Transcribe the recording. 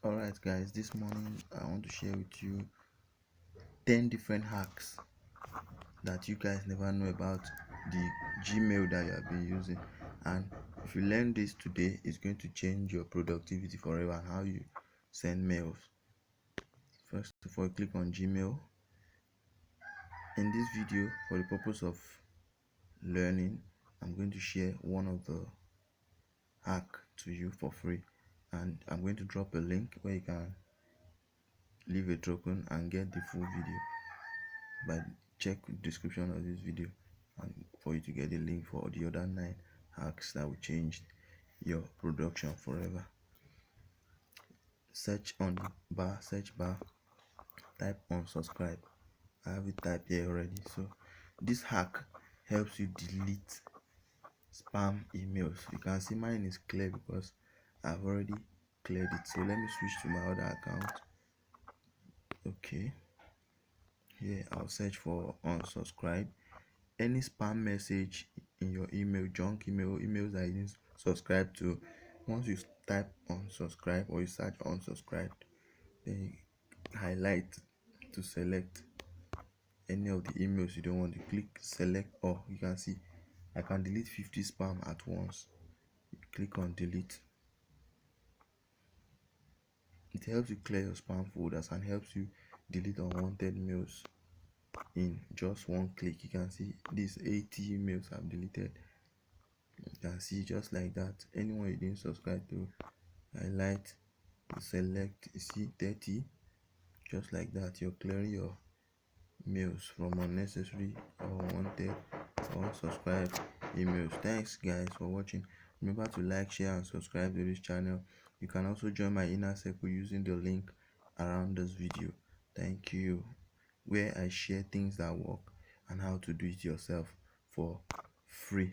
Alright guys, this morning I want to share with you 10 different hacks that you guys never know about the Gmail that you have been using, and if you learn this today, it's going to change your productivity forever and how you send mails. First of all, click on Gmail. In this video, for the purpose of learning, I'm going to share one of the hack to you for free, and I'm going to drop a link where you can leave a token and get the full video. But check the description of this video and for you to get the link for the other 9 hacks that will change your production forever. Search on the search bar, type unsubscribe. I have it typed here already. So this hack helps you delete spam emails. You can see mine is clear because I've already cleared it. So let me switch to my other account. Okay, here I'll search for unsubscribe. Any spam message in your email, junk email, emails that you didn't subscribe to, once you type unsubscribe or you search unsubscribe, then you highlight to select any of the emails you don't want to. Click select all. You can see I can delete 50 spam at once. Click on delete. It helps you clear your spam folders and helps you delete unwanted mails in just one click. You can see these 80 emails I've deleted. You can see just like that. Anyone you didn't subscribe to, highlight, select. You see 30, just like that. You're clearing your mails from unnecessary or unwanted or unsubscribed emails. Thanks guys for watching. Remember to like, share and subscribe to this channel. You can also join my inner circle using the link around this video. Thank you, where I share things that work and how to do it yourself for free.